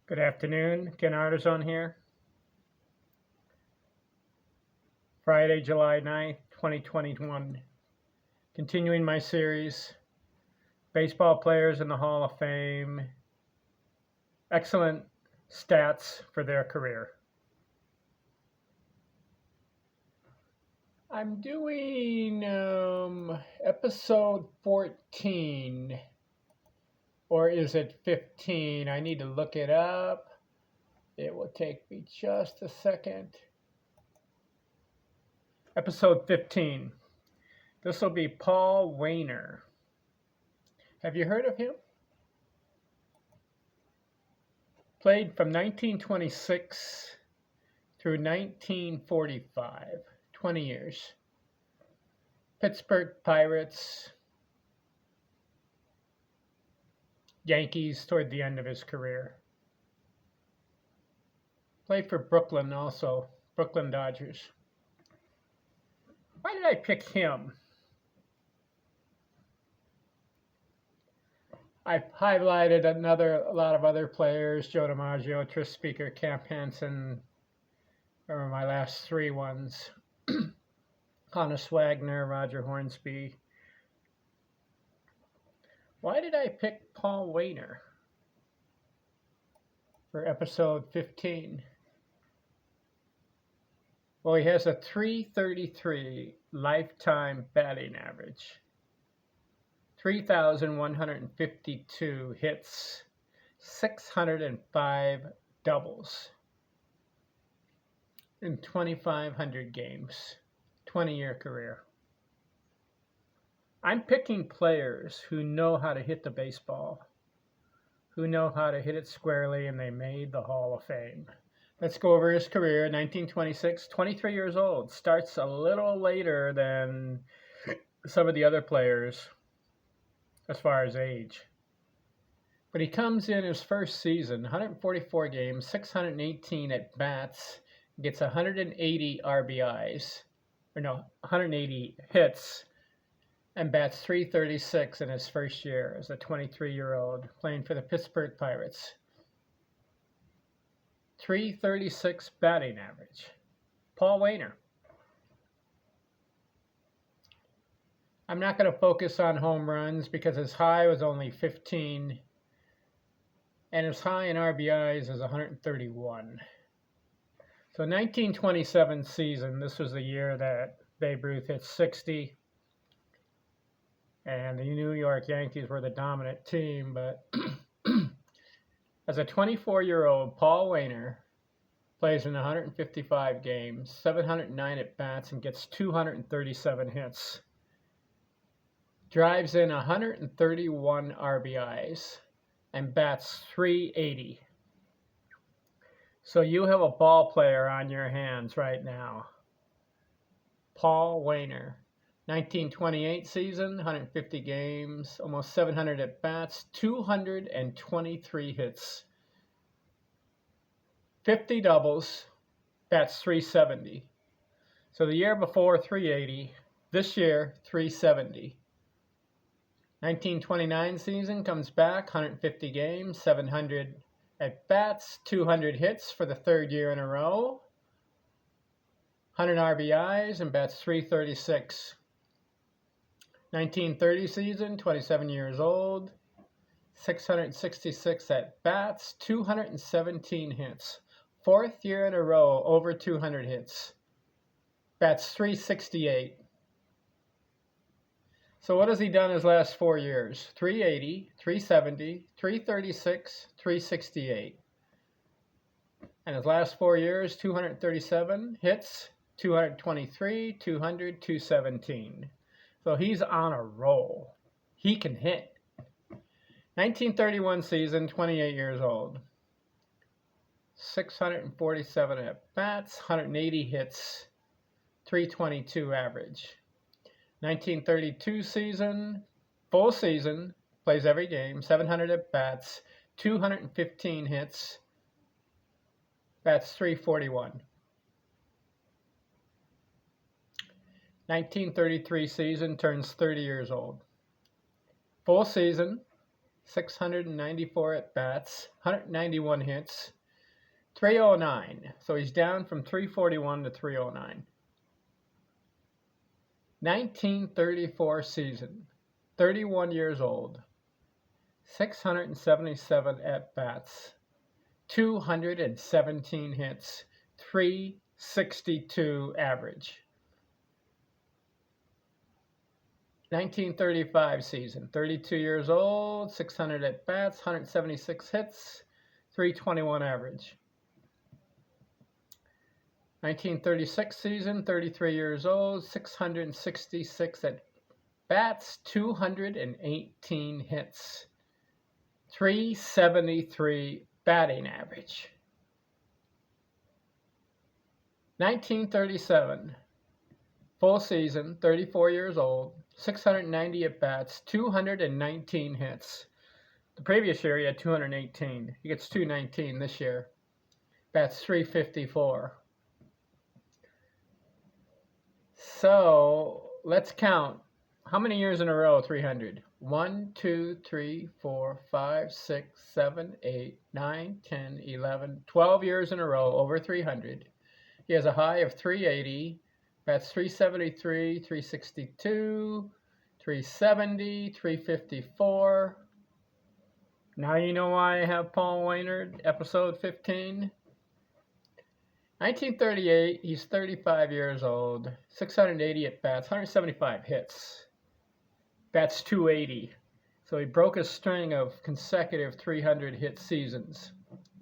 Good afternoon. Ken Artizon here. Friday, July 9th, 2021. Continuing my series, Baseball Players in the Hall of Fame. Excellent stats for their career. I'm doing episode 14. Or is it 15? I need to look it up. It will take me just a second. Episode 15. This will be Paul Waner. Have you heard of him? Played from 1926 through 1945, 20 years. Pittsburgh Pirates, Yankees toward the end of his career. Played for Brooklyn also, Brooklyn Dodgers. Why did I pick him? I've highlighted a lot of other players, Joe DiMaggio, Tris Speaker, Camp Hansen, are my last three ones. Honus Wagner, Roger Hornsby. Why did I pick Paul Waner for episode 15? Well, he has a .333 lifetime batting average, 3,152 hits, 605 doubles in 2,500 games, 20-year career. I'm picking players who know how to hit the baseball, who know how to hit it squarely, and they made the Hall of Fame. Let's go over his career. 1926, 23 years old. Starts a little later than some of the other players as far as age. But he comes in his first season, 144 games, 618 at bats, gets 180 RBIs, 180 hits, and bats .336 in his first year as a 23-year-old playing for the Pittsburgh Pirates. .336 batting average. Paul Waner. I'm not going to focus on home runs because his high was only 15, and his high in RBIs is 131. So 1927 season, this was the year that Babe Ruth hit 60, and the New York Yankees were the dominant team, but as a 24-year-old, Paul Waner plays in 155 games, 709 at-bats, and gets 237 hits. Drives in 131 RBIs and bats .380. So you have a ball player on your hands right now. Paul Waner. 1928 season, 150 games, almost 700 at-bats, 223 hits, 50 doubles, bats .370. So the year before, 380. This year, 370. 1929 season, comes back, 150 games, 700 at-bats, 200 hits for the third year in a row, 100 RBIs, and bats .336. 1930 season, 27 years old, 666 at-bats, 217 hits. Fourth year in a row, over 200 hits. Bats .368. So what has he done his last 4 years? 380, 370, 336, 368. And his last 4 years, 237 hits, 223, 200, 217. So he's on a roll. He can hit. 1931 season, 28 years old. 647 at-bats, 180 hits, 322 average. 1932 season, full season, plays every game, 700 at-bats, 215 hits, bats .341. 1933 season, turns 30 years old. Full season, 694 at-bats, 191 hits, 309. So he's down from 341 to 309. 1934 season, 31 years old, 677 at-bats, 217 hits, 362 average. 1935 season, 32 years old, 600 at-bats, 176 hits, 321 average. 1936 season, 33 years old, 666 at-bats, 218 hits, 373 batting average. 1937, full season, 34 years old, 690 at-bats, 219 hits. The previous year he had 218. He gets 219 this year. Bats 354. So let's count. How many years in a row 300? 1, 2, 3, 4, 5, 6, 7, 8, 9, 10, 11, 12 years in a row over 300. He has a high of 380. Bats 373, 362, 370, 354. Now you know why I have Paul Waner, episode 15. 1938, he's 35 years old, 680 at-bats, 175 hits. Bats 280. So he broke a string of consecutive 300 hit seasons,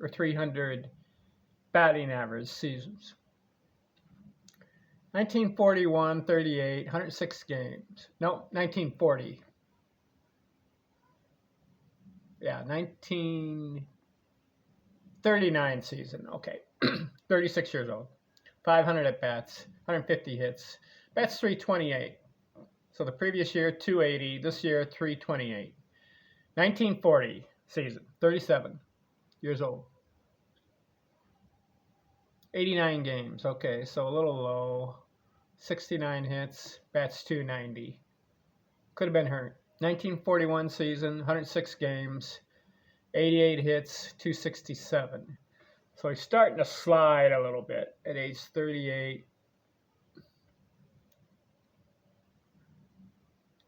or 300 batting average seasons. 1941, 38, 106 games. No, 1940. Yeah, 1939 season. Okay. 36 years old. 500 at-bats, 150 hits. Bats 328. So the previous year, 280. This year, 328. 1940 season. 37 years old. 89 games. Okay, so a little low. 69 hits. Bats 290. Could have been hurt. 1941 season. 106 games. 88 hits. 267. So he's starting to slide a little bit at age 38.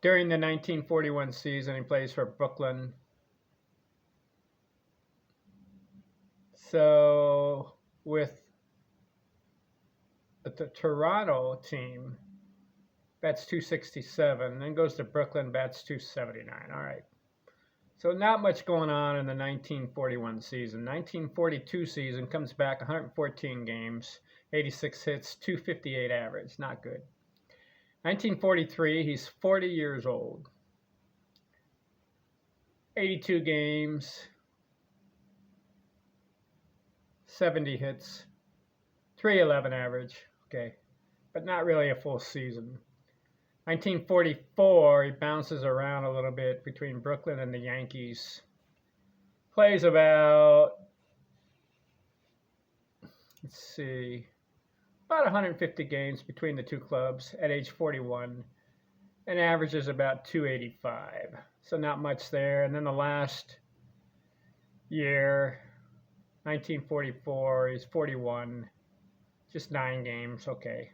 During the 1941 season, he plays for Brooklyn. So with the Toronto team, bats 267. Then goes to Brooklyn, bats 279. All right. So not much going on in the 1941 season. 1942 season comes back 114 games, 86 hits, 258 average. Not good. 1943, he's 40 years old. 82 games, 70 hits, 311 average. Okay, but not really a full season. 1944, he bounces around a little bit between Brooklyn and the Yankees. Plays about, about 150 games between the two clubs at age 41, and averages about 285. So not much there. And then the last year, 1944, he's 41, just 9 games. Okay.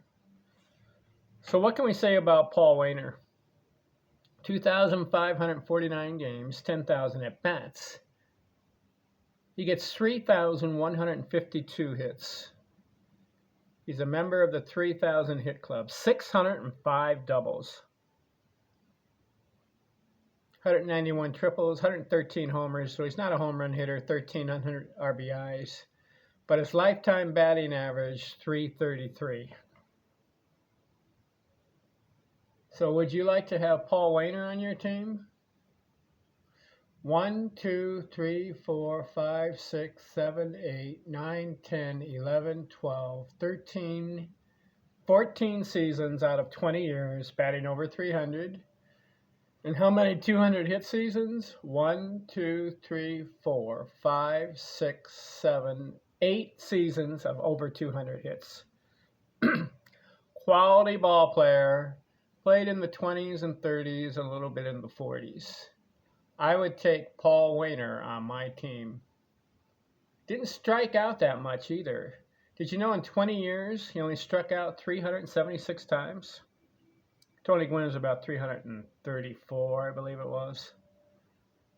So what can we say about Paul Waner? 2,549 games, 10,000 at-bats. He gets 3,152 hits. He's a member of the 3,000 hit club. 605 doubles. 191 triples, 113 homers. So he's not a home run hitter, 1,300 RBIs. But his lifetime batting average, 333. So would you like to have Paul Waner on your team? 1, 2, 3, 4, 5, 6, 7, 8, 9, 10, 11, 12, 13, 14 seasons out of 20 years, batting over 300. And how many 200 hit seasons? 1, 2, 3, 4, 5, 6, 7, 8 seasons of over 200 hits. Quality ball player. Played in the 20s and 30s, a little bit in the 40s. I would take Paul Waner on my team. Didn't strike out that much either. Did you know in 20 years he only struck out 376 times? Tony Gwynn was about 334, I believe it was.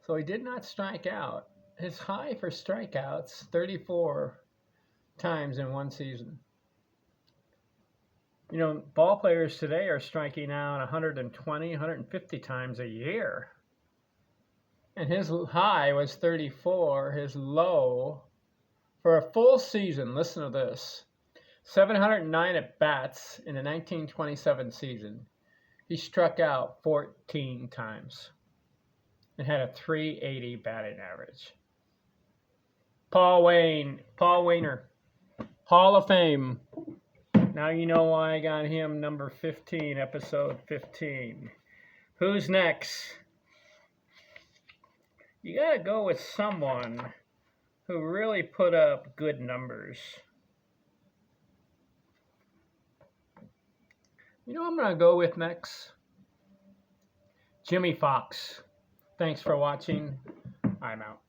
So he did not strike out. His high for strikeouts, 34 times in one season. You know, ball players today are striking out 120, 150 times a year. And his high was 34. His low for a full season, listen to this, 709 at bats in the 1927 season. He struck out 14 times and had a 380 batting average. Paul Waner, Hall of Fame. Now you know why I got him number 15, episode 15. Who's next? You got to go with someone who really put up good numbers. You know who I'm going to go with next? Jimmy Fox. Thanks for watching. I'm out.